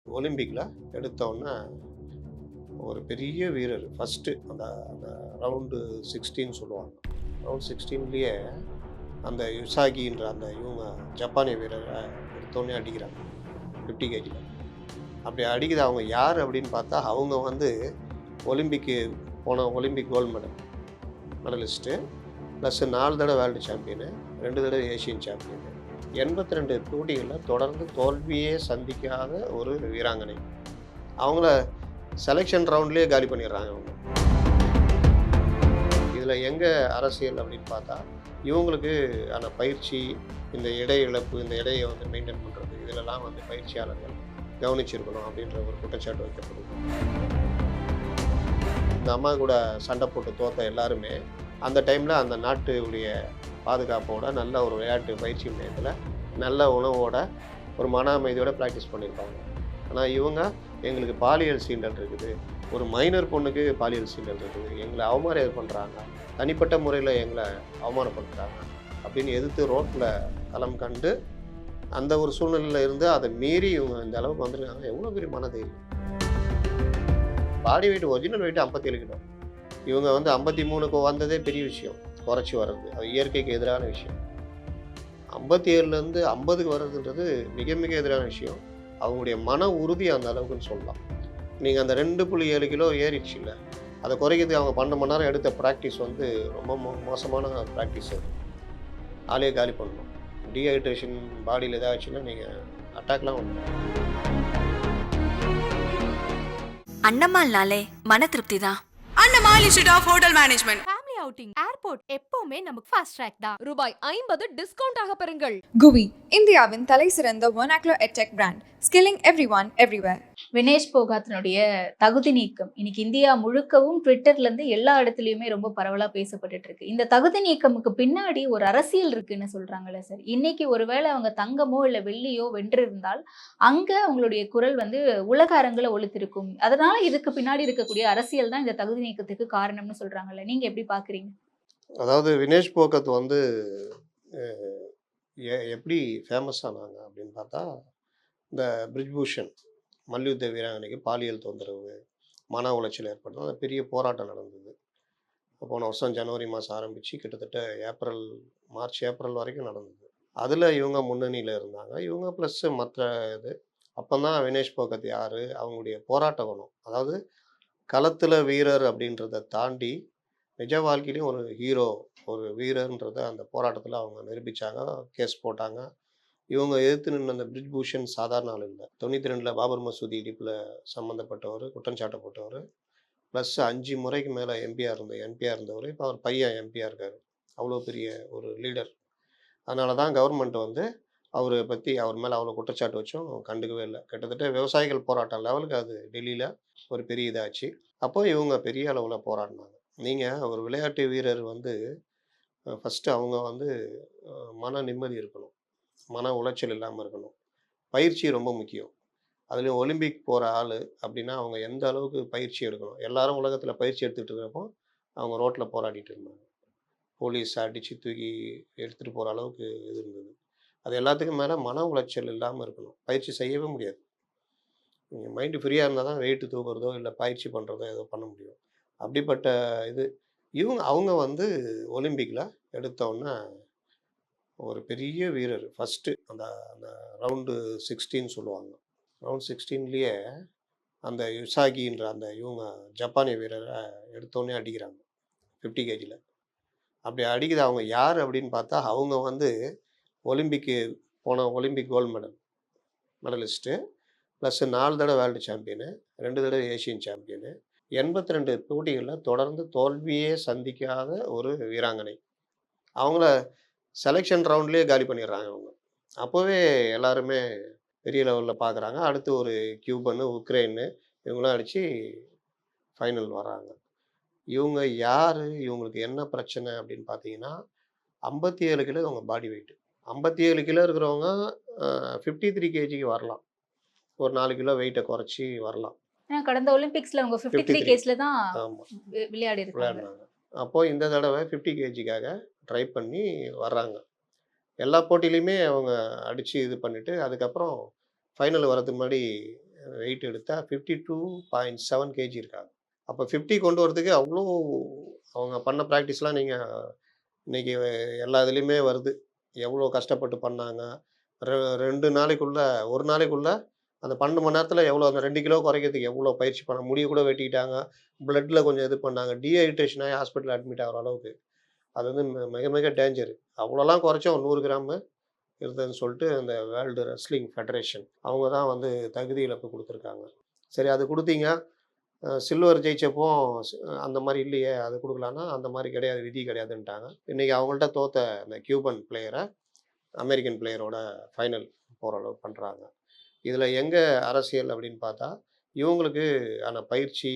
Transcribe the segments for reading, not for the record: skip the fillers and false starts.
ஒலிம்பிக்கில் எடுத்தோன்னே ஒரு பெரிய வீரர் ஃபஸ்ட்டு அந்த அந்த ரவுண்டு 16 சொல்லுவாங்க. ரவுண்ட் 16லயே அந்த யுசாகின்ற அந்த இவங்க ஜப்பானிய வீரரை எடுத்தோடனே அடிக்கிறாங்க 50 கேஜியில். அப்படி அடிக்குது. அவங்க யார் அப்படின்னு பார்த்தா அவங்க வந்து ஒலிம்பிக்கு போன ஒலிம்பிக் கோல்டு மெடலிஸ்ட்டு ப்ளஸ் 4 தடவை வேர்ல்டு சாம்பியனு, 2 தடவை ஏஷியன் சாம்பியனு, 82 போட்டிகளில் தொடர்ந்து தோல்வியே சந்திக்காத ஒரு வீராங்கனை. அவங்கள செலெக்ஷன் ரவுண்ட்லேயே காலி பண்ணிடுறாங்க அவங்க. இதில் எங்கே அரசியல் அப்படின்னு பார்த்தா இவங்களுக்கு ஆன பயிற்சி, இந்த எடை இழப்பு, இந்த எடையை வந்து மெயின்டைன் பண்ணுறது, இதிலெல்லாம் வந்து பயிற்சியாளர்கள் கவனிச்சிருக்கணும் அப்படின்ற ஒரு குற்றச்சாட்டு வைக்கப்படுது. இந்த அம்மா கூட சண்டை போட்டு தோத்த எல்லாருமே அந்த டைமில் அந்த நாட்டுடைய பாதுகாப்போட நல்ல ஒரு விளையாட்டு பயிற்சி மையத்தில் நல்ல உணவோட ஒரு மன அமைதியோட ப்ராக்டிஸ் பண்ணியிருப்பாங்க. ஆனால் இவங்க எங்களுக்கு பாலியல் சீண்டல் இருக்குது, ஒரு மைனர் பொண்ணுக்கு பாலியல் சீண்டல் இருக்குது, எங்களை அவமரியாதை பண்ணுறாங்க, தனிப்பட்ட முறையில் எங்களை அவமானப்படுத்துகிறாங்க அப்படின்னு எதிர்த்து ரோட்டில் களம் கண்டு அந்த ஒரு சூழ்நிலையில் இருந்து அதை மீறி இவங்க இந்த அளவுக்கு வந்துருக்காங்க. எவ்வளோ பெரிய மனதைரியம். Body weight original weight 57 kilo. இவங்க வந்து 53க்கு வந்ததே பெரிய விஷயம். குறைச்சி வர்றது அது இயற்கைக்கு எதிரான விஷயம். 57லேருந்து 50க்கு வர்றதுன்றது மிக மிக எதிரான விஷயம். அவங்களுடைய மன உறுதி அந்த அளவுக்குன்னு சொல்லலாம். நீங்கள் அந்த 2.7 கிலோ ஏறிடுச்சு இல்லை, அதை குறைக்கிறதுக்கு அவங்க 12 மணி நேரம் எடுத்த ப்ராக்டிஸ் வந்து ரொம்ப மோசமான ப்ராக்டிஸ். அது ஆளையே காலி பண்ணணும். டீஹைட்ரேஷன் பாடியில் ஏதாச்சுன்னா நீங்கள் அட்டாக்லாம் வந்துடும். அண்ணமால்னாலே மன திருப்தி தான். Annamal institute of hotel management. Family outing, airport எப்பவுமே நமக்கு ஃபாஸ்ட் ட்ராக் தான். ரூபாய் 50 டிஸ்கவுண்ட் ஆக பெறுங்கள். GUI, இந்தியாவின் தலை சிறந்த vernacular edtech brand, skilling everyone everywhere. Vinesh போகாத்தினுடைய தகுதி நீக்கம் இன்னைக்கு இந்தியா முழுக்கவும் ட்விட்டர்ல இருந்து எல்லா இடத்துலயுமே ரொம்ப பரவலா பேசப்பட்டுட்டு இருக்கு. இந்த தகுதி நீக்கமுக்கு பின்னாடி ஒரு அரசியல் இருக்குன்னு சொல்றாங்கல்ல சார். இன்னைக்கு ஒருவேளை அவங்க தங்கமோ இல்ல வெள்ளியோ வென்றிருந்தால் அங்க அவங்களுடைய குரல் வந்து உலக அரங்குல ஒலித்திருக்கும். அதனால இதுக்கு பின்னாடி இருக்கக்கூடிய அரசியல் தான் இந்த தகுதி நீக்கத்துக்கு காரணம்னு சொல்றாங்கல்ல. நீங்க எப்படி பாக்குறீங்க? அதாவது வினேஷ் போகத் வந்து எப்படி ஃபேமஸ் ஆனாங்க அப்படின்னு பார்த்தா, இந்த பிரிஜ்பூஷன் மல்யுத்த வீராங்கனைக்கு பாலியல் தொந்தரவு, மன உளைச்சல் ஏற்பட்டது. அது பெரிய போராட்டம் நடந்தது. போன வருஷம் ஜனவரி மாதம் ஆரம்பித்து கிட்டத்தட்ட மார்ச் ஏப்ரல் வரைக்கும் நடந்தது. அதில் இவங்க முன்னணியில் இருந்தாங்க. இவங்க ப்ளஸ் மற்ற இது. அப்போ தான் வினேஷ் போகத் யார், அவங்களுடைய போராட்ட குணம், அதாவது களத்தில் வீரர் அப்படின்றத தாண்டி நிஜ வாழ்க்கையிலையும் ஒரு ஹீரோ, ஒரு வீரர்ன்றத அந்த போராட்டத்தில் அவங்க நிரூபித்தாங்க. கேஸ் போட்டாங்க. இவங்க எதிர்த்து நின்ற அந்த பிரிஜ்பூஷன் சாதாரண ஆள் இல்லை. 92ல் பாபர் மசூதி இடிப்பில் சம்மந்தப்பட்டவர், குற்றம் சாட்டப்பட்டவர், ப்ளஸ் 5 முறைக்கு மேலே என்பியாக இருந்தவர். இப்போ அவர் பையன் எம்பியாக இருக்கார். அவ்வளோ பெரிய ஒரு லீடர். அதனால தான் கவர்மெண்ட் வந்து அவரை பற்றி அவர் மேலே அவ்வளோ குற்றச்சாட்டு வச்சும் கண்டுக்கவே இல்லை. கிட்டத்தட்ட விவசாயிகள் போராட்டம் லெவலுக்கு அது டெல்லியில் ஒரு பெரிய இதாச்சு. அப்போ இவங்க பெரிய அளவில் போராடினாங்க. நீங்கள் ஒரு விளையாட்டு வீரர் வந்து ஃபஸ்ட்டு அவங்க வந்து மன நிம்மதி இருக்கணும், மன உளைச்சல் இல்லாமல் இருக்கணும், பயிற்சி ரொம்ப முக்கியம். அதுலேயும் ஒலிம்பிக் போகிற ஆள் அப்படின்னா அவங்க எந்த அளவுக்கு பயிற்சி எடுக்கணும். எல்லாரும் உலகத்தில் பயிற்சி எடுத்துகிட்டு இருக்கிறப்போ அவங்க ரோட்டில் போராடிட்டு இருந்தாங்க. போலீஸ் அடித்து தூக்கி எடுத்துகிட்டு போகிற அளவுக்கு இது இருந்தது. அது எல்லாத்துக்கும் மேலே மன உளைச்சல் இல்லாமல் இருக்கணும். பயிற்சி செய்யவே முடியாது. நீங்கள் மைண்டு ஃப்ரீயாக இருந்தால் தான் வெயிட்டு தூக்குறதோ இல்லை பயிற்சி பண்ணுறதோ ஏதோ பண்ண முடியும். அப்படிப்பட்ட இது அவங்க வந்து ஒலிம்பிக்கில் எடுத்தோன்னே ஒரு பெரிய வீரர் ஃபஸ்ட்டு அந்த அந்த ரவுண்டு 16 சொல்லுவாங்க. ரவுண்ட் 16லயே அந்த யுசாகின்ற அந்த இவங்க ஜப்பானிய வீரரை எடுத்தோடனே அடிக்கிறாங்க 50 கேஜியில். அப்படி அடிக்குது. அவங்க யார் அப்படின்னு பார்த்தா அவங்க வந்து ஒலிம்பிக்கு போன ஒலிம்பிக் கோல்டு மெடலிஸ்ட்டு ப்ளஸ் 4 தடவை வேர்ல்டு சாம்பியனு, 2 தடவை ஏஷியன் சாம்பியனு, 82 போட்டிகளில் தொடர்ந்து தோல்வியே சந்திக்காத ஒரு வீராங்கனை. அவங்கள செலெக்ஷன் ரவுண்ட்லேயே காலி பண்ணிடுறாங்க அவங்க. அப்போவே எல்லாருமே பெரிய லெவலில் பார்க்குறாங்க. அடுத்து ஒரு கியூபனு, உக்ரைனு இவங்களாம் அடித்து ஃபைனல் வராங்க. இவங்க யார், இவங்களுக்கு என்ன பிரச்சனை அப்படின்னு பார்த்தீங்கன்னா, 57 கிலோ இவங்க பாடி வெயிட்டு. 57 கிலோ இருக்கிறவங்க 53 கேஜிக்கு வரலாம். ஒரு 4 கிலோ வெயிட்டை குறைச்சி வரலாம். கடந்த ஒலிம்பிக்ஸ்ல அவங்க 53 கேஸ்ல தான் விளையாடி இருக்காங்க. விளையாடினாங்க. அப்போது இந்த தடவை 50 கேஜிக்காக ட்ரை பண்ணி வர்றாங்க. எல்லா போட்டியிலையுமே அவங்க அடித்து இது பண்ணிவிட்டு அதுக்கப்புறம் ஃபைனல் வரதுக்கு முன்னாடி வெயிட் எடுத்தால் 52.7 கேஜி இருக்காங்க. அப்போ 50 கொண்டு வரதுக்கு அவ்வளோ அவங்க பண்ண ப்ராக்டிஸ்லாம் நீங்கள் இன்றைக்கி எல்லா இதுலேயுமே வருது. எவ்வளோ கஷ்டப்பட்டு பண்ணாங்க. 2 நாளைக்குள்ள 1 நாளைக்குள்ள அந்த 12 மணி நேரத்தில் எவ்வளோ அந்த 2 கிலோ குறைக்கிறதுக்கு எவ்வளோ பயிற்சி பண்ண முடிய கூட வெட்டிக்கிட்டாங்க. பிளட்டில் கொஞ்சம் இது பண்ணாங்க. டீஹைட்ரேஷன் ஆகி ஹாஸ்பிட்டல் அட்மிட் ஆகிற அளவுக்கு. அது வந்து மிக மிக டேஞ்சரு. அவ்வளோலாம் குறைச்சோம் 100 கிராமு இருந்ததுன்னு சொல்லிட்டு அந்த வேர்ல்டு ரெஸ்லிங் ஃபெடரேஷன் அவங்க தான் வந்து தகுதி இழப்பு கொடுத்துருக்காங்க. சரி அது கொடுத்தீங்க. சில்வர் ஜெயிச்சப்போ அந்த மாதிரி இல்லையே அது கொடுக்கலான்னா அந்த மாதிரி கிடையாது, விதி கிடையாதுன்ட்டாங்க. இன்றைக்கி அவங்கள்ட்ட தோத்த அந்த கியூபன் பிளேயரை அமெரிக்கன் பிளேயரோட ஃபைனல் போகிற அளவு பண்ணுறாங்க. இதில் எங்கே அரசியல் அப்படின்னு பார்த்தா இவங்களுக்கு ஆன பயிற்சி,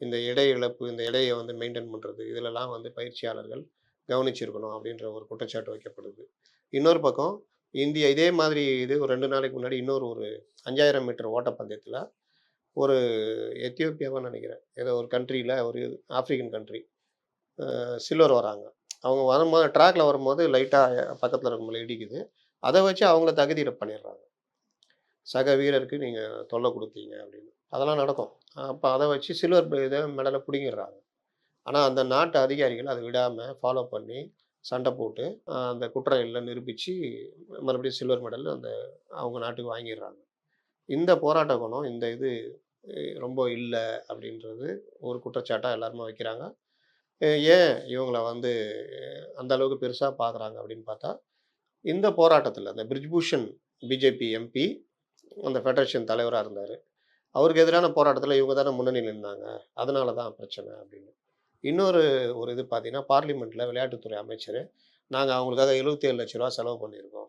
இந்த எடை இழப்பு, இந்த எடையை வந்து மெயின்டைன் பண்ணுறது இதிலெல்லாம் வந்து பயிற்சியாளர்கள் கவனிச்சிருக்கணும் அப்படின்ற ஒரு குற்றச்சாட்டு வைக்கப்படுது. இன்னொரு பக்கம் இந்தியா இதே மாதிரி இது ஒரு 2 நாளைக்கு முன்னாடி இன்னொரு ஒரு 5000 மீட்டர் ஓட்டப்பந்தயத்தில் ஒரு எத்தியோப்பியாவான்னு நினைக்கிறேன், ஏதோ ஒரு கண்ட்ரியில் ஒரு ஆஃப்ரிக்கன் கண்ட்ரி சில்வர் வராங்க. அவங்க வரும்போது ட்ராக்கில் வரும்போது லைட்டாக பக்கத்தில் இருக்கும்போது இடிக்குது. அதை வச்சு அவங்கள தகுதியிட பண்ணிடுறாங்க. சக வீரருக்கு நீங்கள் தொல்லை கொடுத்தீங்க அப்படின்னு அதெல்லாம் நடக்கும். அப்போ அதை வச்சு சில்வர் இதை மெடலை பிடிங்கிடுறாங்க. ஆனால் அந்த நாட்டு அதிகாரிகள் அதை விடாமல் ஃபாலோ பண்ணி சண்டை போட்டு அந்த குற்றம் இல்லை நிரூபித்து மறுபடியும் சில்வர் மெடல் அந்த அவங்க நாட்டுக்கு வாங்கிடுறாங்க. இந்த போராட்ட குணம் இந்த இது ரொம்ப இல்லை அப்படின்றது ஒரு குற்றச்சாட்டாக எல்லாருமே வைக்கிறாங்க. ஏன் இவங்கள வந்து அந்த அளவுக்கு பெருசாக பார்க்குறாங்க அப்படின்னு பார்த்தா இந்த போராட்டத்தில் அந்த பிரிஜ்பூஷன் பிஜேபி எம்பி அந்த ஃபெடரேஷன் தலைவராக இருந்தார். அவருக்கு எதிரான போராட்டத்தில் இவங்க தானே முன்னணியில் இருந்தாங்க, அதனால தான் பிரச்சனை அப்படின்னு. இன்னொரு ஒரு இது பார்த்தீங்கன்னா பார்லிமெண்ட்டில் விளையாட்டுத்துறை அமைச்சர் நாங்கள் அவங்களுக்காக 77 லட்ச ரூபா செலவு பண்ணியிருக்கோம்,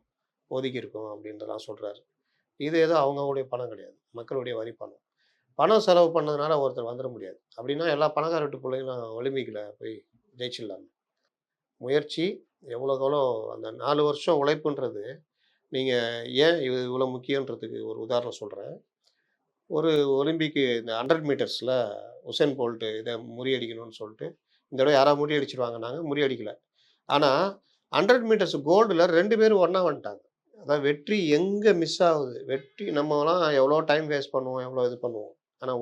ஒதுக்கியிருக்கோம் அப்படின்றலாம் சொல்கிறாரு. இது ஏதோ அவங்களுடைய பணம் கிடையாது, மக்களுடைய வரி பணம். பணம் செலவு பண்ணதுனால ஒருத்தர் வந்துட முடியாது. அப்படின்னா எல்லா பணக்கார வீட்டு பிள்ளைங்களும் ஒலிம்பிக்கில் போய் ஜெயிச்சிடலாங்க. முயற்சி எவ்வளோக்கு எவ்வளோ அந்த 4 வருஷம் உழைப்புன்றது நீங்கள் ஏன் இது இவ்வளோ முக்கியன்றதுக்கு ஒரு உதாரணம் சொல்கிறேன். ஒரு ஒலிம்பிக்கு இந்த 100 மீட்டர்ஸில் உசேன் போல்ட்டு இதை முறியடிக்கணும்னு சொல்லிட்டு இந்த தடவை யாராவது முறியடிச்சிருவாங்கன்னாங்க, முறியடிக்கலை. ஆனால் 100 மீட்டர்ஸ் கோல்டில் 2 பேரும் ஒன்றா வந்துட்டாங்க. அதான் வெற்றி எங்கே மிஸ் ஆகுது. வெற்றி நம்மலாம் எவ்வளோ டைம் வேஸ்ட் பண்ணுவோம், எவ்வளோ இது பண்ணுவோம். ஆனால்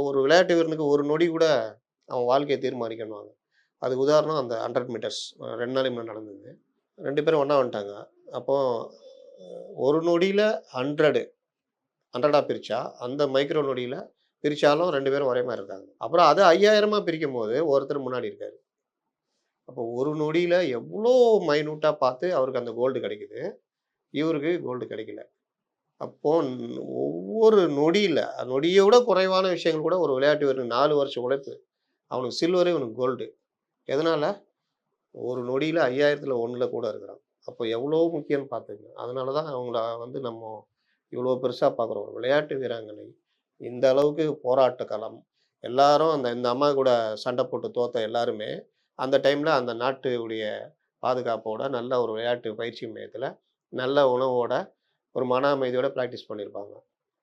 ஒரு விளையாட்டு வீரனுக்கு ஒரு நொடி கூட அவன் வாழ்க்கையை தீர்மானிக்கணுவாங்க. அதுக்கு உதாரணம் அந்த 100 மீட்டர்ஸ் 2 நாளைக்கு முன்னாடி நடந்தது. 2 பேரும் ஒன்றா வந்துட்டாங்க. அப்போது ஒரு நொடியில் 100ஆக பிரித்தா அந்த மைக்ரோ நொடியில் பிரித்தாலும் 2 பேரும் ஒரே மாதிரி இருக்காங்க. அப்புறம் அது 5000 பிரிக்கும் போது ஒருத்தர் முன்னாடி இருக்கார். அப்போ ஒரு நொடியில் எவ்வளோ மைனூட்டாக பார்த்து அவருக்கு அந்த கோல்டு கிடைக்குது, இவருக்கு கோல்டு கிடைக்கல. அப்போ ஒவ்வொரு நொடியில் நொடியை விட குறைவான விஷயங்கள் கூட ஒரு விளையாட்டு வீரனுக்கு 4 வருஷம் உழைப்பு, அவனுக்கு சில்வரு இவனுக்கு கோல்டு. எதனால்? ஒரு நொடியில் 5000ல் 1 கூட இருக்கிறான். அப்போ எவ்வளோ முக்கியம்னு பார்த்துங்க. அதனால தான் அவங்கள வந்து நம்ம இவ்வளோ பெருசாக பார்க்குறோம். ஒரு விளையாட்டு வீராங்கனை இந்த அளவுக்கு போராட்ட களம் எல்லாரும் இந்த அம்மா கூட சண்டை போட்டு தோத்த எல்லாருமே அந்த டைமில் அந்த நாட்டுடைய பாதுகாப்போட நல்ல ஒரு விளையாட்டு பயிற்சி மையத்தில் நல்ல உணவோட ஒரு மன அமைதியோட ப்ராக்டிஸ் பண்ணியிருப்பாங்க.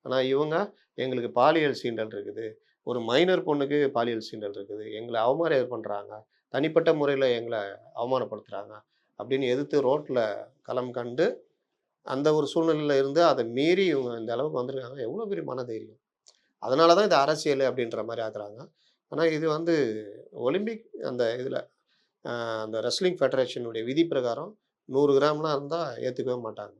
ஆனால் இவங்க எங்களுக்கு பாலியல் சீண்டல் இருக்குது, ஒரு மைனர் பொண்ணுக்கு பாலியல் சீண்டல் இருக்குது, எங்களை அவமரியாதை பண்ணுறாங்க, தனிப்பட்ட முறையில் எங்களை அவமானப்படுத்துகிறாங்க அப்படின்னு எதிர்த்து ரோட்டில் களம் கண்டு அந்த ஒரு சூழ்நிலையில் இருந்து அதை மீறி இவங்க இந்த அளவுக்கு வந்திருக்காங்க. எவ்வளோ பெரிய மனதைரியம். அதனால தான் இது அரசியல் அப்படின்ற மாதிரி ஆக்குறாங்க. ஆனால் இது வந்து ஒலிம்பிக் அந்த இதில் அந்த ரெஸ்லிங் ஃபெடரேஷனுடைய விதி பிரகாரம் 100 கிராம்லாம் இருந்தால் ஏற்றுக்கவே மாட்டாங்க.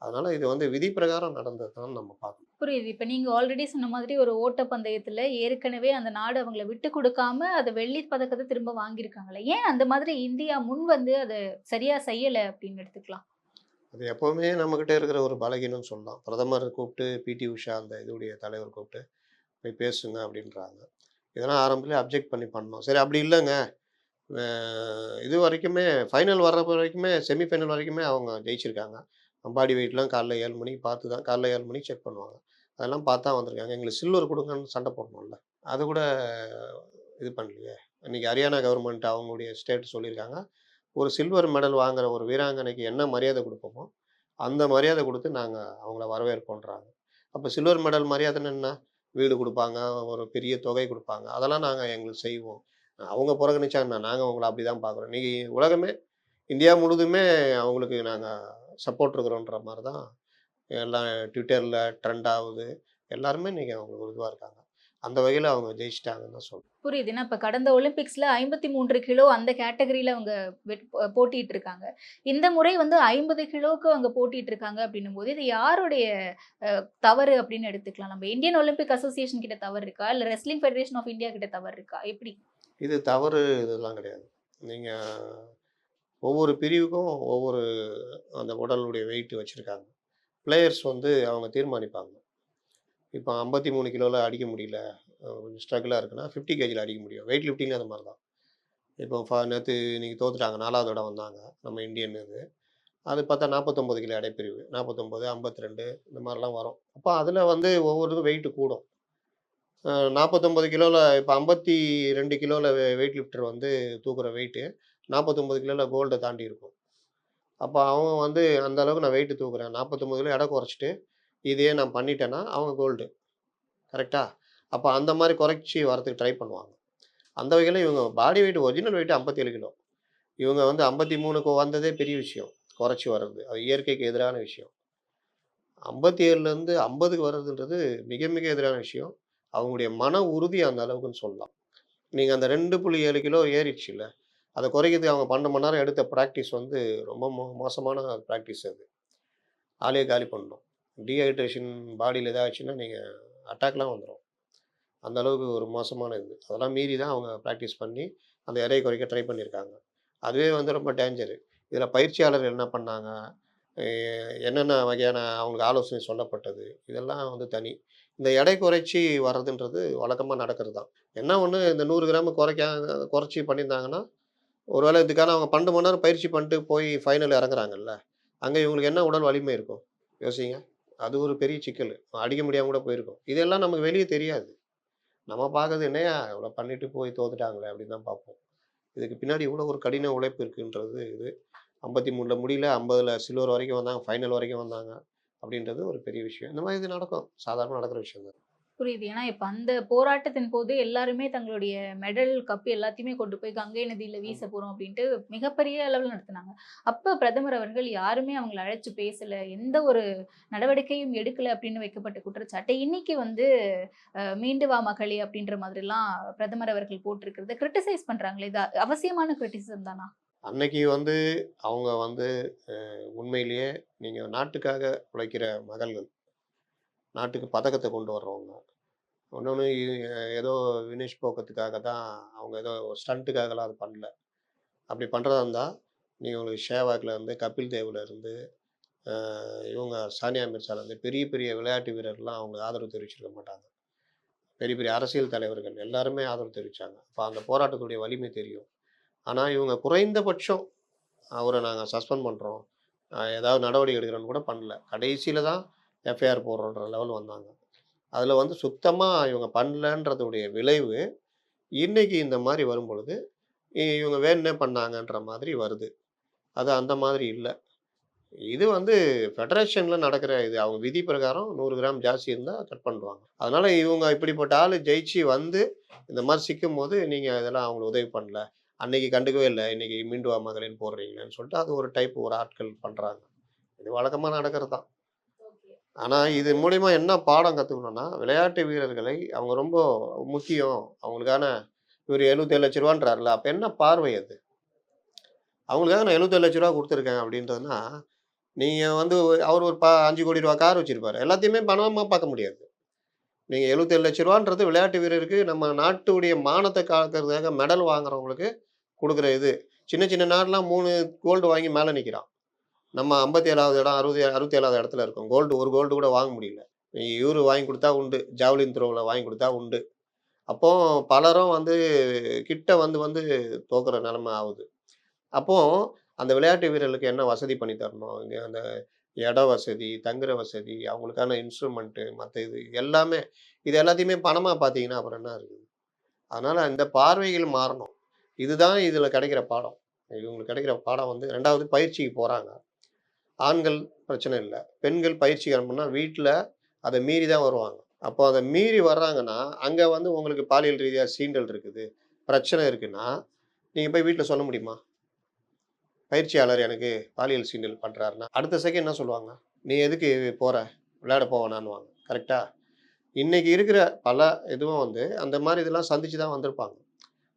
அதனால் இது வந்து விதி பிரகாரம் நடந்தது தான் நம்ம பார்க்கணும். புரியுது. இப்ப நீங்க ஆல்ரெடி சொன்ன மாதிரி ஒரு ஓட்டப்பந்தயத்துல ஏற்கனவே அந்த நாடு அவங்கள விட்டு கொடுக்காம அத வெள்ளி பதக்கத்தை திரும்ப வாங்கியிருக்காங்கல்ல. ஏன் அந்த மாதிரி இந்தியா முன் வந்து அத சரியா செய்யல அப்படின்னு எடுத்துக்கலாம்? அது எப்போவுமே நம்மக்கிட்ட இருக்கிற ஒரு பலகீனம்னு சொல்லலாம். பிரதமர் கூப்பிட்டு பிடி உஷா அந்த இதுடைய தலைவர் கூப்பிட்டு போய் பேசுங்க அப்படின்றாங்க. இதெல்லாம் ஆரம்பத்திலே அப்ஜெக்ட் பண்ணி பண்ணோம். சரி அப்படி இல்லைங்க, இது வரைக்குமே ஃபைனல் வர்ற வரைக்குமே செமிஃபைனல் வரைக்குமே அவங்க ஜெயிச்சிருக்காங்க. பாடி வெயிட்லாம் காலைல 7 மணிக்கு பார்த்து தான் காலைல 7 மணிக்கு செக் பண்ணுவாங்க. அதெல்லாம் பார்த்தா வந்திருக்காங்க. எங்களுக்கு சில்வர் கொடுங்கன்னு சண்டை போடணும்ல, அது கூட இது பண்ணலையே. இன்றைக்கி ஹரியானா கவர்மெண்ட் அவங்களுடைய ஸ்டேட் சொல்லியிருக்காங்க, ஒரு சில்வர் மெடல் வாங்குகிற ஒரு வீராங்கனைக்கு என்ன மரியாதை கொடுப்போமோ அந்த மரியாதை கொடுத்து நாங்கள் அவங்கள வரவேற்போன்றாங்க. அப்போ சில்வர் மெடல் மரியாதைன்னு என்ன? வீடு கொடுப்பாங்க, ஒரு பெரிய தொகை கொடுப்பாங்க, அதெல்லாம் நாங்கள் எங்களுக்கு செய்வோம். அவங்க புறக்கணிச்சா என்ன? நாங்கள் அவங்கள அப்படி தான் பார்க்குறோம். இன்றைக்கி உலகமே இந்தியா முழுதுமே அவங்களுக்கு நாங்கள் சப்போர்ட் இருக்கிறோன்ற மாதிரி தான் எல்லாம் ட்விட்டரில் ட்ரெண்ட் ஆகுது. எல்லாருமே இன்றைக்கி அவங்க ஒரு இதுவாக இருக்காங்க. அந்த வகையில் அவங்க ஜெயிச்சிட்டாங்கன்னு தான் சொல்றேன். புரியுது. ஏன்னா இப்ப கடந்த ஒலிம்பிக்ஸ்ல 53 கிலோ அந்த கேட்டகரியில அவங்க போட்டிட்டு இருக்காங்க. இந்த முறை வந்து 50 கிலோவுக்கு அவங்க போட்டிட்டு இருக்காங்க அப்படின்னும்போது, இது யாருடைய தவறு அப்படின்னு எடுத்துக்கலாம்? நம்ம இந்தியன் ஒலிம்பிக் அசோசியேஷன் கிட்ட தவறு இருக்கா? இல்ல ரெஸ்லிங் ஃபெடரேஷன் ஆஃப் இந்தியா கிட்ட தவறு இருக்கா? எப்படி? இது தவறு இதெல்லாம் கிடையாது. நீங்கள் ஒவ்வொரு பிரிவுக்கும் ஒவ்வொரு அந்த உடலுடைய வெயிட் வச்சுருக்காங்க. பிளேயர்ஸ் வந்து அவங்க தீர்மானிப்பாங்க. இப்போ 53 கிலோவில் அடிக்க முடியல, கொஞ்சம் ஸ்ட்ரகிளாக இருக்குன்னா 50 கேஜியில் அடிக்க முடியும். வெயிட் லிஃப்டிங்கும் அது மாதிரி தான். இப்போ நேற்று இன்னைக்கு தோத்துட்டாங்க, 4வது இடம் வந்தாங்க நம்ம இந்தியன். அது பார்த்தா 49 கிலோ எடைப்பிரிவு, 49, 52 இந்த மாதிரிலாம் வரும். அப்போ அதில் வந்து ஒவ்வொருக்கும் வெயிட்டு கூடும். 49 கிலோவில் இப்போ 52 கிலோவில் வெயிட் லிஃப்டர் வந்து தூக்குற வெயிட்டு 49 கிலோவில் கோல்டை தாண்டி இருக்கும். அப்போ அவங்க வந்து அந்த அளவுக்கு நான் வெயிட்டு தூக்குறேன், 49 கிலோ எடை குறைச்சிட்டு இதையே நான் பண்ணிட்டேன்னா அவங்க கோல்டு. கரெக்டா? அப்போ அந்த மாதிரி குறைச்சி வரதுக்கு ட்ரை பண்ணுவாங்க. அந்த வகையில் இவங்க body weight original weight 57 kilo. இவங்க வந்து 53க்கு வந்ததே பெரிய விஷயம், குறைச்சி வர்றது. அது இயற்கைக்கு எதிரான விஷயம். 57லேருந்து 50க்கு வர்றதுன்றது மிக மிக எதிரான விஷயம். அவங்களுடைய மன உறுதி அந்த அளவுக்குன்னு சொல்லலாம். நீங்கள் அந்த 2.7 கிலோ ஏறிடுச்சுல்ல, அதை குறைக்கிறதுக்கு அவங்க 12 மணி நேரம் எடுத்த ப்ராக்டிஸ் வந்து ரொம்ப மோசமான ப்ராக்டிஸ் அது. ஆளே காலி பண்ணணும். டீஹைட்ரேஷன் பாடியில் ஏதாச்சுன்னா நீங்கள் அட்டாக்லாம் வந்துடும். அந்த அளவுக்கு ஒரு மோசமான இது. அதெல்லாம் மீறி தான் அவங்க ப்ராக்டிஸ் பண்ணி அந்த எடையை குறைக்க ட்ரை பண்ணியிருக்காங்க. அதுவே வந்து ரொம்ப டேஞ்சரு. இதில் பயிற்சியாளர்கள் என்ன பண்ணாங்க, என்னென்ன வகையான அவங்களுக்கு ஆலோசனை சொல்லப்பட்டது, இதெல்லாம் வந்து தனி. இந்த எடை குறைச்சி வர்றதுன்றது வழக்கமாக நடக்கிறது தான். என்ன ஒன்று, இந்த 100 கிராம் குறைச்சி பண்ணியிருந்தாங்கன்னா, ஒருவேளை இதுக்கான அவங்க 12 மணி நேரம் பயிற்சி பண்ணிட்டு போய் ஃபைனல் இறங்குறாங்கல்ல, அங்கே இவங்களுக்கு என்ன உடல் வலிமை இருக்கும் யோசிங்க. அது ஒரு பெரிய சிக்கல். அடிக்க முடியாமல் கூட போயிருக்கும். இதெல்லாம் நமக்கு வெளியே தெரியாது. நம்ம பார்க்கறது என்னையா இவ்வளோ பண்ணிட்டு போய் தோத்துட்டாங்களே அப்படின்னு தான் பார்ப்போம். இதுக்கு பின்னாடி இவ்வளோ ஒரு கடின உழைப்பு இருக்குன்றது இது. 53ல் முடியல, 50ல் சில்வர் வரைக்கும் வந்தாங்க, ஃபைனல் வரைக்கும் வந்தாங்க அப்படின்றது ஒரு பெரிய விஷயம். இந்த மாதிரி இது நடக்கும், சாதாரணமாக நடக்கிற விஷயம் தான். புரியுது. ஏன்னா இப்ப அந்த போராட்டத்தின் போது எல்லாருமே தங்களுடைய மெடல், கப் எல்லாத்தையுமே கொண்டு போய் கங்கை நதியில வீச போறோம் அப்படின்ட்டு மிகப்பெரிய அளவுல நடத்துனாங்க. அப்ப பிரதமர் அவர்கள் யாருமே அவங்கள அழைச்சு பேசல, எந்த ஒரு நடவடிக்கையும் எடுக்கல அப்படின்னு வைக்கப்பட்ட குற்றச்சாட்டை இன்னைக்கு வந்து மீண்டு வா மகளே அப்படின்ற மாதிரிலாம் பிரதமர் அவர்கள் போட்டிருக்கிறத கிரிட்டிசைஸ் பண்றாங்களே, இது அவசியமான கிரிட்டிசிசம் தானா? அன்னைக்கு வந்து அவங்க வந்து உண்மையிலேயே நீங்கள் நாட்டுக்காக உழைக்கிற மகள்கள், நாட்டுக்கு பதக்கத்தை கொண்டு வர்றவங்க. இன்னொன்று ஏதோ வினேஷ் போக்கத்துக்காக தான் அவங்க ஏதோ ஸ்டண்ட்டுக்காகலாம் அது பண்ணல. அப்படி பண்ணுறதா இருந்தால் நீங்கள் உங்களுக்கு ஷேவாக்லேருந்து, கபில் தேவ்லேருந்து, இவங்க சானியா மிர்சாலேருந்து பெரிய பெரிய விளையாட்டு வீரர்லாம் அவங்க ஆதரவு தெரிவிச்சிருக்க மாட்டாங்க. பெரிய பெரிய அரசியல் தலைவர்கள் எல்லாருமே ஆதரவு தெரிவித்தாங்க. அப்போ அந்த போராட்டத்துடைய வலிமை தெரியும். ஆனால் இவங்க குறைந்தபட்சம் அவரை நாங்கள் சஸ்பெண்ட் பண்ணுறோம், ஏதாவது நடவடிக்கை எடுக்கிறோன்னு கூட பண்ணல. கடைசியில் தான் எஃப்ஐஆர் போடுறோன்ற லெவல் வந்தாங்க. அதில் வந்து சுத்தமாக இவங்க பண்ணலன்றதுடைய விளைவு இன்றைக்கி இந்த மாதிரி வரும்பொழுது இவங்க வேணுன்னே பண்ணாங்கன்ற மாதிரி வருது. அது அந்த மாதிரி இல்லை. இது வந்து ஃபெடரேஷனில் நடக்கிற இது. அவங்க விதி பிரகாரம் 100 கிராம் ஜாஸ்தி இருந்தால் கட் பண்ணுவாங்க. அதனால் இவங்க இப்படிப்பட்ட ஆள் ஜெயிச்சு வந்து இந்த மாதிரி சிக்கும் போது நீங்கள் இதெல்லாம் அவங்களுக்கு உதவி பண்ணல, அன்னைக்கு கண்டுக்கவே இல்லை, இன்றைக்கி மீண்டு வா மகளேன்னு போடுறீங்களேன்னு சொல்லிட்டு அது ஒரு டைப் ஒரு ஆட்கள் பண்ணுறாங்க. இது வழக்கமாக நடக்கிறது தான். ஆனால் இது மூலிமா என்ன பாடம் கற்றுக்கணுன்னா, விளையாட்டு வீரர்களை அவங்க ரொம்ப முக்கியம், அவங்களுக்கான இவர் 77 லட்ச ரூபான்றாருல, அப்போ என்ன பார்வை அது? அவங்களுக்காக நான் 77 லட்ச ரூபா கொடுத்துருக்கேன் அப்படின்றதுனா, நீங்கள் வந்து அவர் ஒரு 5 கோடி ரூபா கார் வச்சுருப்பார், எல்லாத்தையுமே பணமாக பார்க்க முடியாது. நீங்கள் 77 லட்ச ரூபான்றது விளையாட்டு வீரருக்கு நம்ம நாட்டுடைய மானத்தை காக்கிறதுக்காக மெடல் வாங்குறவங்களுக்கு கொடுக்குற இது. சின்ன சின்ன நாடெலாம் 3 கோல்டு வாங்கி மேலே நிற்கிறான். நம்ம 57வது இடம், 67வது இடத்துல இருக்கோம். ஒரு கோல்டு கூட வாங்க முடியல. இவரு வாங்கி கொடுத்தா உண்டு, ஜாவ்லின் த்ரோவில் வாங்கி கொடுத்தா உண்டு. அப்போ பலரும் வந்து கிட்ட வந்து தோக்குற நிலைமை ஆகுது. அப்போ அந்த விளையாட்டு வீரர்களுக்கு என்ன வசதி பண்ணி தரணும், இங்கே அந்த இட வசதி, தங்குற வசதி, அவங்களுக்கான இன்ஸ்ட்ருமெண்ட்டு, மற்ற இது எல்லாத்தையுமே பணமாக பார்த்தீங்கன்னா அப்புறம் என்ன இருக்குது? அதனால் இந்த பார்வைகள் மாறணும். இதுதான் இதில் கிடைக்கிற பாடம். இவங்களுக்கு கிடைக்கிற பாடம் வந்து 2வது பயிற்சிக்கு போகிறாங்க. ஆண்கள் பிரச்சனை இல்லை, பெண்கள் பயிற்சி கிளம்புனா வீட்டில் அதை மீறி தான் வருவாங்க. அப்போ அதை மீறி வர்றாங்கன்னா அங்கே வந்து உங்களுக்கு பாலியல் ரீதியாக சீண்டல் இருக்குது, பிரச்சனை இருக்குன்னா நீங்கள் போய் வீட்டில் சொல்ல முடியுமா? பயிற்சியாளர் எனக்கு பாலியல் சீண்டல் பண்ணுறாருன்னா அடுத்த செகண்ட் என்ன சொல்லுவாங்க? நீ எதுக்கு போகிற, விளையாட போவேனான்னுவாங்க. கரெக்டாக? இன்னைக்கு இருக்கிற பல இதுவும் வந்து அந்த மாதிரி இதெல்லாம் சந்திச்சு தான் வந்திருப்பாங்க.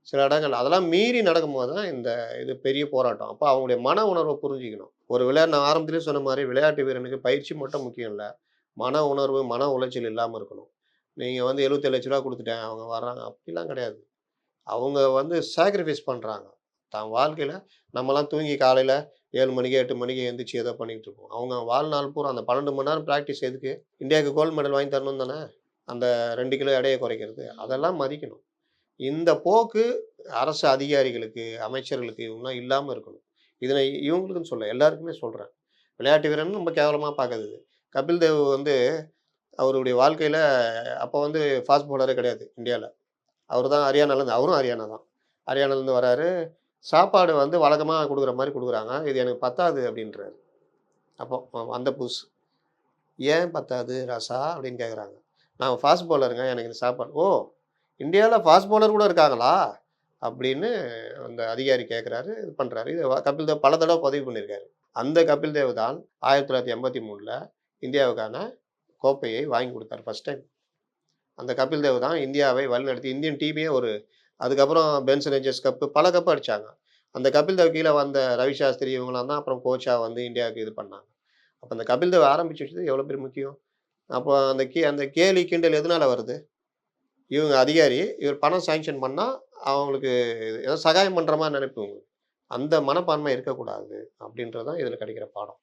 சில இடங்கள் அதெல்லாம் மீறி நடக்கும்போது தான் இந்த இது பெரிய போராட்டம். அப்போ அவங்களுடைய மன உணர்வை புரிஞ்சுக்கணும். ஒரு விளையாட்டு நான் ஆரம்பத்திலேயே சொன்ன மாதிரி விளையாட்டு வீரனுக்கு பயிற்சி மட்டும் முக்கியம் இல்ல. மன உணர்வு, மன உளைச்சல் இல்லாம இருக்கணும். நீங்க வந்து ரூ. 77,00,000 குடுத்துட்டேன், அவங்க வர்றாங்க அப்படிலாம் கிடையாது. அவங்க வந்து சாக்ரிஃபைஸ் பண்றாங்க. தான் வாழ்க்கையில நம்மலாம் தூங்கி காலையில 7 மணிக்கு, 8 மணிக்கு எந்திரிச்சு ஏதோ பண்ணிக்கிட்டு இருப்போம். அவங்க வாழ்நாள் பூரா அந்த 12 மணி நேரம் பிராக்டிஸ் எதுக்கு? இந்தியாவுக்கு கோல்டு மெடல் வாங்கி தரணும் தானே! அந்த 2 கிலோ எடைய குறைக்கிறது. அதெல்லாம் மதிக்கணும். இந்த போக்கு அரசு அதிகாரிகளுக்கு, அமைச்சர்களுக்கு இவங்கலாம் இல்லாம இருக்கணும். இத நான் இவங்களுக்குன்னு சொல்லல, எல்லாருக்குமே சொல்றேன். விளையாட்டு வீரன்னு ரொம்ப கேவலமா பார்க்கறது. கபில் தேவ் வந்து அவருடைய வாழ்க்கையில அப்போ வந்து ஃபாஸ்ட் பவுலரே கிடையாது இந்தியால. அவரு தான் ஹரியானாலேருந்து அவரும் ஹரியானா தான். ஹரியானாலேருந்து வராரு. சாப்பாடு வந்து வழக்கமா குடுக்குற மாரி குடுக்குறாங்க. இது எனக்கு பத்தாது அப்படின்றாரு. அப்போ வந்த புதுசு. "ஏன் பத்தாது ராசா?" அப்படின்னு கேட்குறாங்க. "நான் ஃபாஸ்ட் பவுலருங்க. எனக்கு இந்த சாப்பாடு." "ஓ! இந்தியால ஃபாஸ்ட் பவுலர் கூட இருக்காங்களா?" அப்படின்னு அந்த அதிகாரி கேட்குறாரு, இது பண்றாரு. இது கபில் தேவ் பல தடவ பதிவு பண்ணியிருக்காரு. அந்த கபில் தேவ் தான் 1983ல இந்தியாவுக்கான கோப்பையை வாங்கி குடுத்தாரு ஃபர்ஸ்ட் டைம். அந்த கபில் தேவ் தான் இந்தியாவை வழிநடத்தி இந்தியன் டீமையே அதுக்கப்புறம் பென்சன் ஏஞ்சர்ஸ் கப்பு பல கப் அடிச்சாங்க. அந்த கபில் தேவ் கீழ வந்த ரவி சாஸ்திரி இவங்கலாம் தான் அப்புறம் கோச்சா வந்து இந்தியாவுக்கு இது பண்ணாங்க. அப்ப அந்த கபில் தேவ் ஆரம்பிச்சு வச்சது எவ்வளோ பெரிய முக்கியம். அப்போ அந்த கேலி, கிண்டல் எதனால வருது? இவங்க அதிகாரி, இவர் பணம் சாங்ஷன் பண்ணா அவங்களுக்கு ஏதோ சகாயம் பண்ற மாரி நெனைப்பு இவங்களுக்கு. அந்த மனப்பான்மை இருக்கக்கூடாது அப்படின்றது தான் இதில கிடைக்கிற பாடம்.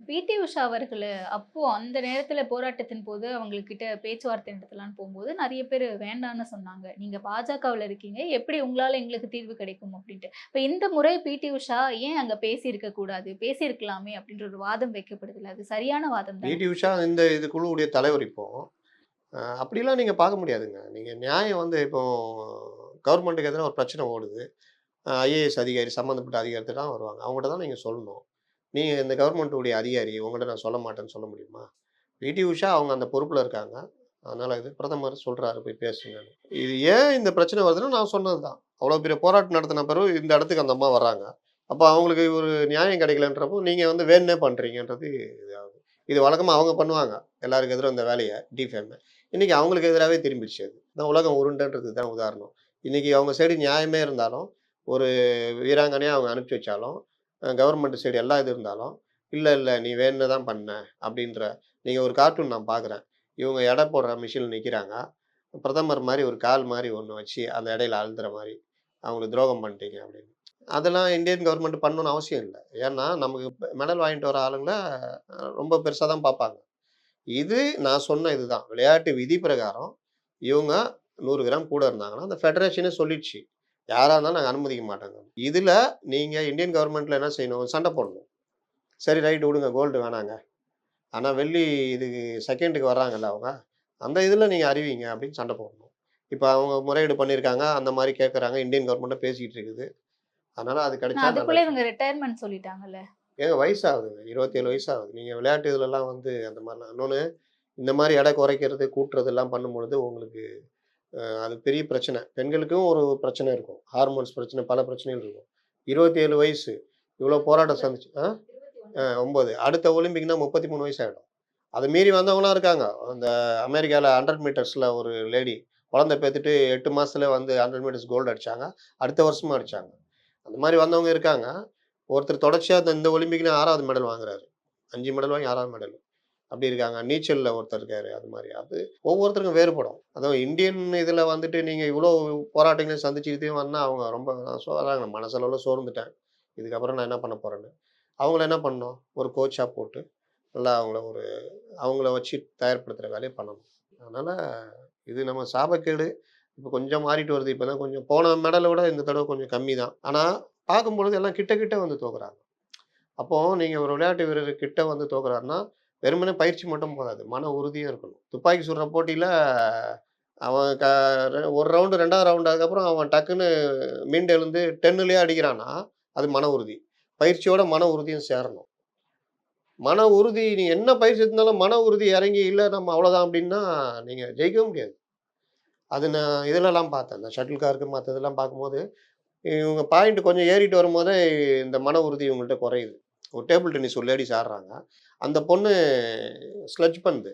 பிடி உஷா அவர்கள அப்போ அந்த நேரத்துல போராட்டத்தின் போது அவங்ககிட்ட பேச்சுவார்த்தை நடத்தலான்னு போகும்போது நிறைய பேர் வேண்டான்னு சொன்னாங்க. நீங்க பாஜகவுல இருக்கீங்க. எப்படி உங்களால எங்களுக்கு தீர்வு கிடைக்கும் அப்படின்ட்டு. இப்ப இந்த முறை பிடி உஷா ஏன் அங்க பேசியிருக்க கூடாது? பேசியிருக்கலாமே அப்படின்ற ஒரு வாதம் வைக்கப்படுதுல்ல. அது சரியான வாதம் தானே? பிடி உஷா இது குழுவுடைய தலைவர் இப்போ. அப்படிலாம் நீங்க பார்க்க முடியாதுங்க. நீங்க நியாயம் வந்து இப்போ கவர்மெண்ட்டுக்கு எதிரா ஒரு பிரச்சனை ஓடுது. ஐஏஎஸ் அதிகாரி சம்மந்தப்பட்ட அதிகாரிட்ட தான் வருவாங்க. அவங்ககிட்ட தான் நீங்க சொல்லணும். நீங்க இந்த கவர்மெண்ட்டுடைய அதிகாரி உங்கள்ட்ட நான் சொல்ல மாட்டேன்னு சொல்ல முடியுமா? பிடி உஷா அவங்க அந்த பொறுப்புல இருக்காங்க. அதனால இது பிரதமர் சொல்றாரு போய் பேசுங்கன்னு. இது ஏன் இந்த பிரச்சனை வருதுன்னா நான் சொன்னது தான். அவ்வளோ பெரிய போராட்டம் நடத்தின பிறகு இந்த இடத்துக்கு அந்த அம்மா வர்றாங்க. அப்போ அவங்களுக்கு ஒரு நியாயம் கிடைக்கலன்றப்போ நீங்க வந்து வேணும்னே பண்றீங்கன்றது இது ஆகுது. இது வழக்கமா அவங்க பண்ணுவாங்க. எல்லாருக்கு எதிரா இந்த வேலைய டிஃபேம். இன்னைக்கு அவங்களுக்கு எதிராவே திரும்பிடுச்சு அது. அதான் உலகம் உருண்டைன்றதுக்கு தான் உதாரணம். இன்னைக்கு அவங்க சைடு நியாயமே இருந்தாலும், ஒரு வீராங்கனையா அவங்க அனுப்பிச்சு வச்சாலும், கவர்மெண்ட் சைடு எல்லா இது இருந்தாலும், இல்ல நீ வேணும்னே தான் பண்ண அப்படின்ற நீங்க ஒரு கார்ட்டூன் நான் பார்க்குறேன். இவங்க எடை போடுற மிஷின்ல நிக்கிறாங்க. பிரதமர் மாரி ஒரு கால் மாரி ஒண்ணு வச்சு, அந்த இடையில அழுத்துற மாரி, அவங்களுக்கு துரோகம் பண்ணிட்டீங்க அப்படின்னு. அதெல்லாம் இந்தியன் கவர்மெண்ட் பண்ணணும்னு அவசியம் இல்ல. ஏன்னா, நமக்கு மெடல் வாங்கிட்டு வர ஆளுங்கள ரொம்ப பெருசா தான் பார்ப்பாங்க. இது நான் சொன்ன இதுதான். விளையாட்டு விதி பிரகாரம் இவங்க 100 கிராம் கூட இருந்தாங்கன்னா, அந்த ஃபெடரேஷனே சொல்லிடுச்சு. யாரா இருந்தாலும் நாங்க அனுமதிக்க மாட்டோங்க. இதுல நீங்க இந்தியன் கவர்மெண்ட்ல என்ன செய்யணும்? சண்டை போடணும். சரி ரைட் விடுங்க. கோல்டு வேணாங்க. ஆனா வெள்ளி இதுக்கு செகண்டுக்கு வர்றாங்கல்ல அவங்க, அந்த இதுல நீங்க அறிவிங்க அப்படின்னு சண்டை போடணும். இப்ப அவங்க முறையீடு பண்ணியிருக்காங்க. அந்த மாரி கேட்கறாங்க. இந்தியன் கவர்மெண்ட்டும் பேசிக்கிட்டு இருக்குது. அதனால அது ஆனா கிடைச்சா அதுக்குள்ள நல்லது. இவங்க ரிட்டயர்மென்ட் சொல்லிட்டாங்கல்ல. ஏங்க வயசாகுதுங்க. 27 வயசு ஆகுது. நீங்க விளையாட்டு இதுலலாம் வந்து அந்த மாரிலாம் இன்னொன்னு இந்த மாரி எடை குறைக்கிறது, கூட்டுறதெல்லாம் பண்ணும்பொழுது உங்களுக்கு அது பெரிய பிரச்சனை. பெண்களுக்கும் ஒரு பிரச்சனை இருக்கும். ஹார்மோன்ஸ் பிரச்சனை, பல பிரச்சனைகள் இருக்கும். 27 வயசு. இவ்வளோ போராட்டம் சந்திச்சு 9 அடுத்த ஒலிம்பிக்னா 33 வயசு ஆயிடும். அத மீறி வந்தவங்கலாம் இருக்காங்க. அந்த அமெரிக்கால 100 மீட்டர்ஸ்ல ஒரு லேடி குழந்தை பெத்துட்டு 8 மாசத்துல வந்து 100 மீட்டர்ஸ் கோல்டு அடிச்சாங்க. அடுத்த வருஷமும் அடிச்சாங்க. அந்த மாரி வந்தவங்க இருக்காங்க. ஒருத்தர் தொடர்ச்சியா இந்த ஒலிம்பிக்ல 6வது மெடல் வாங்குறாரு. 5 மெடல் வாங்கி 6வது மெடல். அப்படி இருக்காங்க. நீச்சல்ல ஒருத்தர் இருக்காரு. அது மாரி. அது ஒவ்வொருத்தருக்கும் வேறுபடும். அதுவும் இந்தியன் இதுல வந்துட்டு நீங்க இவ்ளோ போராட்டங்களையும் சந்திச்சுக்கிட்டே வந்தா அவங்க ரொம்ப சொல்றாங்க மனசளவுல சோர்ந்துட்டேன். இதுக்கப்புறம் நான் என்ன பண்ண போறேன்னு. அவங்கள என்ன பண்ணணும்? ஒரு கோச்சா போட்டு நல்லா அவங்கள வச்சு தயார்படுத்துற வேலைய பண்ணணும். அதனால இது நம்ம சாபக்கேடு. இப்ப கொஞ்சம் மாறிட்டு வருது. இப்ப தான் கொஞ்சம் போன மெடல விட இந்த தடவ கொஞ்சம் கம்மி தான். ஆனா பார்க்கும்பொழுது எல்லாம் கிட்ட கிட்ட வந்து தோக்குறாங்க. அப்போ நீங்க ஒரு விளையாட்டு வீரர் கிட்ட வந்து தோக்குறாருன்னா, வெறுமனே பயிற்சி மட்டும் போதாது. மன உறுதியும் இருக்கணும். துப்பாக்கி சுடுற போட்டியில அவன் ஒரு ரவுண்டு 2வது ரவுண்டு அதுக்கப்புறம் அவன் டக்குன்னு மீண்டு எழுந்து 10லயே அடிக்கிறான்னா, அது மன உறுதி. பயிற்சியோட மன உறுதியும் சேரணும். மன உறுதி நீ என்ன பயிற்சி இருந்தாலும் மன உறுதி இறங்கி இல்ல நம்ம அவ்வளோதான் அப்டின்னா, நீங்க ஜெயிக்கவும் முடியாது. அது நான் இதுலலாம் பார்த்தேன். இந்த ஷட்டில் கார்க்கு மத்ததெல்லாம் பார்க்கும்போது, இவங்க பாயிண்ட் கொஞ்சம் ஏறிட்டு வரும்போதே இந்த மன உறுதி இவங்கள்ட்ட குறையுது. ஒரு டேபிள் டென்னிஸ் ஒரு லேடீஸ் ஆடுறாங்க. அந்த பொண்ணு ஸ்லெட்ஜ் பண்ணுது.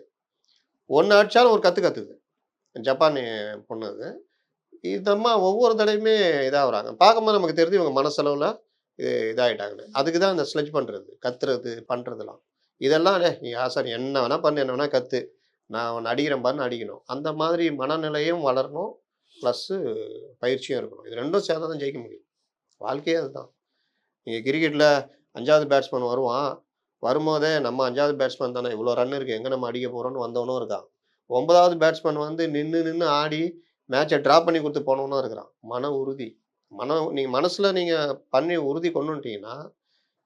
1 அடிச்சாலும் ஒரு கத்து கத்துது. ஜப்பானிய பொண்ணு அது. இதம்மா ஒவ்வொரு தடவையுமே இதாகுறாங்க. பார்க்கும்போது நமக்கு தெரியுது இவங்க மனசளவுல இதாயிட்டாங்கன்னு. அதுக்கு தான் இந்த ஸ்லெட்ஜ் பண்றது, கத்துறது, பண்றதெல்லாம். இதெல்லாம் நீ ஆசாரி என்ன வேணா பண்ணு, என்ன வேணா கத்து. நான் உன்ன அடிக்கிறேன் பாருன்னு அடிக்கணும். அந்த மாதிரி மனநிலையும் வளரணும். ப்ளஸ்ஸு பயிற்சியும் இருக்கணும். இது 2ம் சேர்ந்தா தான் ஜெயிக்க முடியும். வாழ்க்கையே அதுதான். நீங்க கிரிக்கெட்ல 5வது பேட்ஸ்மேன் வருவான். வரும்போதே நம்ம 5வது பேட்ஸ்மேன் தானே, இவ்வளோ ரன் இருக்கு, எங்க நம்ம அடிக்க போறோம்னு வந்தவனும் இருக்கான். 9வது பேட்ஸ்மேன் வந்து நின்னு ஆடி மேட்சை ட்ரா பண்ணி கொடுத்து போனவனும் இருக்கிறான். மன உறுதி. நீங்க மனசுல நீங்க பண்ணி உறுதி கொண்டு வந்துட்டீங்கன்னா,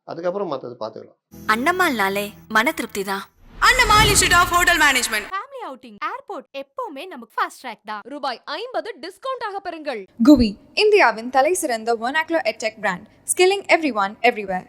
அதுக்கப்புறம் மத்தது பார்த்துக்கலாம். அன்னமால்னாலே மன திருப்தி தான். Annamal institute of hotel management. Family outing airport எப்பவுமே நமக்கு ஃபாஸ்ட் ட்ராக் தான். ரூபாய் 50 டிஸ்கவுண்ட் ஆக பெறுங்கள். GUI, இந்தியாவின் தலைசிறந்த vernacular edtech brand, skilling everyone everywhere.